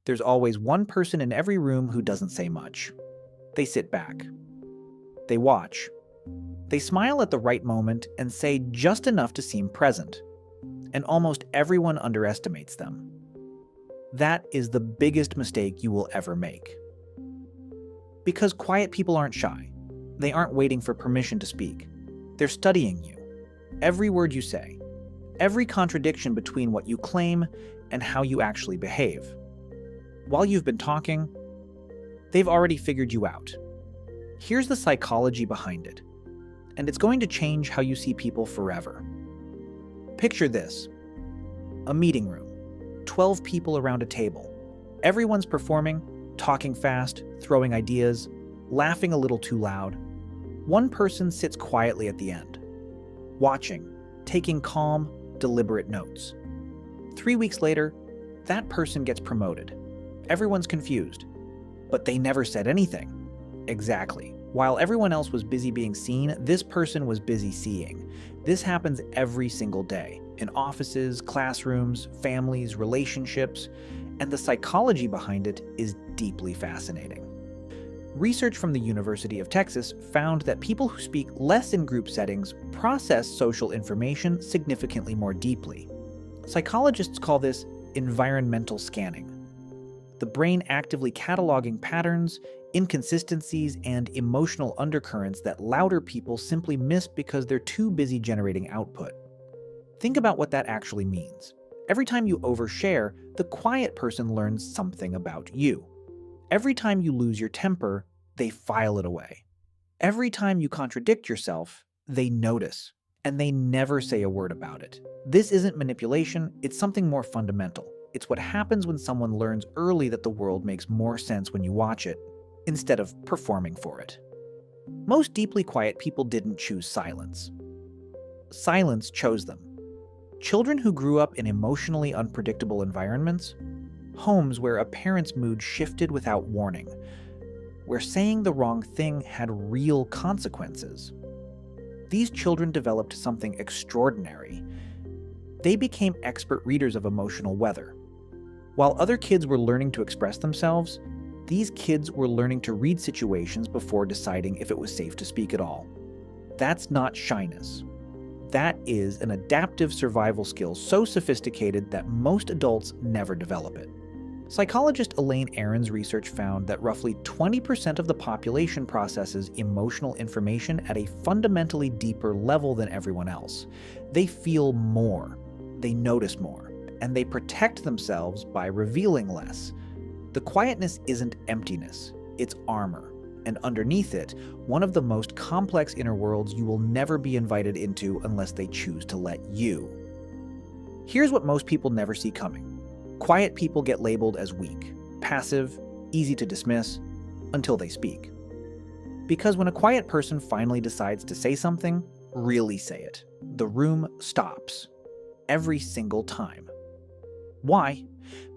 There's always one person in every room who doesn't say much. They sit back. They watch. They smile at the right moment and say just enough to seem present. And almost everyone underestimates them. That is the biggest mistake you will ever make. Because quiet people aren't shy. They aren't waiting for permission to speak. They're studying you. Every word you say. Every contradiction between what you claim and how you actually behave. While you've been talking, they've already figured you out. Here's the psychology behind it. And it's going to change how you see people forever. Picture this. A meeting room. 12 people around a table. Everyone's performing, talking fast, throwing ideas, laughing a little too loud. One person sits quietly at the end, watching, taking calm, deliberate notes. 3 weeks later, that person gets promoted. Everyone's confused, but they never said anything. Exactly. While everyone else was busy being seen, this person was busy seeing. This happens every single day, in offices, classrooms, families, relationships, and the psychology behind it is deeply fascinating. Research from the University of Texas found that people who speak less in group settings process social information significantly more deeply. Psychologists call this environmental scanning. The brain actively cataloging patterns, inconsistencies, and emotional undercurrents that louder people simply miss because they're too busy generating output. Think about what that actually means. Every time you overshare, the quiet person learns something about you. Every time you lose your temper, they file it away. Every time you contradict yourself, they notice, and they never say a word about it. This isn't manipulation, it's something more fundamental. It's what happens when someone learns early that the world makes more sense when you watch it, instead of performing for it. Most deeply quiet people didn't choose silence. Silence chose them. Children who grew up in emotionally unpredictable environments, homes where a parent's mood shifted without warning, where saying the wrong thing had real consequences. These children developed something extraordinary. They became expert readers of emotional weather. While other kids were learning to express themselves, these kids were learning to read situations before deciding if it was safe to speak at all. That's not shyness. That is an adaptive survival skill so sophisticated that most adults never develop it. Psychologist Elaine Aron's research found that roughly 20% of the population processes emotional information at a fundamentally deeper level than everyone else. They feel more, they notice more, and they protect themselves by revealing less. The quietness isn't emptiness, it's armor. And underneath it, one of the most complex inner worlds you will never be invited into unless they choose to let you. Here's what most people never see coming. Quiet people get labeled as weak, passive, easy to dismiss, until they speak. Because when a quiet person finally decides to say something, really say it, the room stops. Every single time. Why?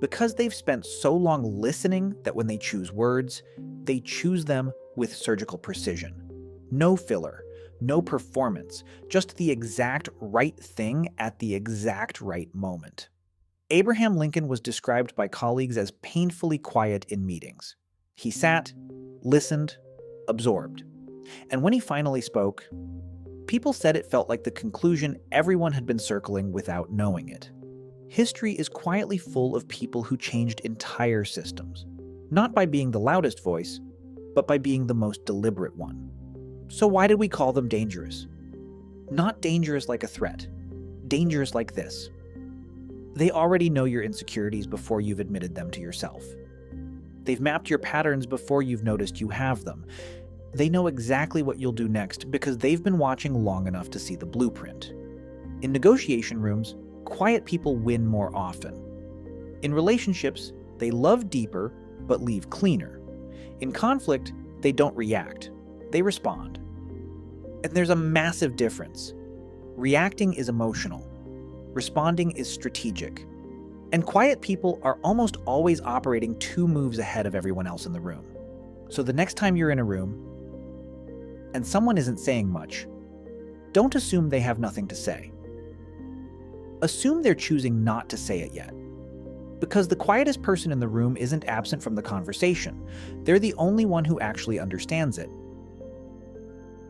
Because they've spent so long listening that when they choose words, they choose them with surgical precision. No filler, no performance, just the exact right thing at the exact right moment. Abraham Lincoln was described by colleagues as painfully quiet in meetings. He sat, listened, absorbed. And when he finally spoke, people said it felt like the conclusion everyone had been circling without knowing it. History is quietly full of people who changed entire systems, not by being the loudest voice, but by being the most deliberate one. So why did we call them dangerous? Not dangerous like a threat, dangerous like this. They already know your insecurities before you've admitted them to yourself. They've mapped your patterns before you've noticed you have them. They know exactly what you'll do next because they've been watching long enough to see the blueprint. In negotiation rooms, quiet people win more often. In relationships, they love deeper but leave cleaner. In conflict, they don't react, they respond. And there's a massive difference. Reacting is emotional. Responding is strategic. And quiet people are almost always operating 2 moves ahead of everyone else in the room. So the next time you're in a room and someone isn't saying much, don't assume they have nothing to say. Assume they're choosing not to say it yet. Because the quietest person in the room isn't absent from the conversation. They're the only one who actually understands it.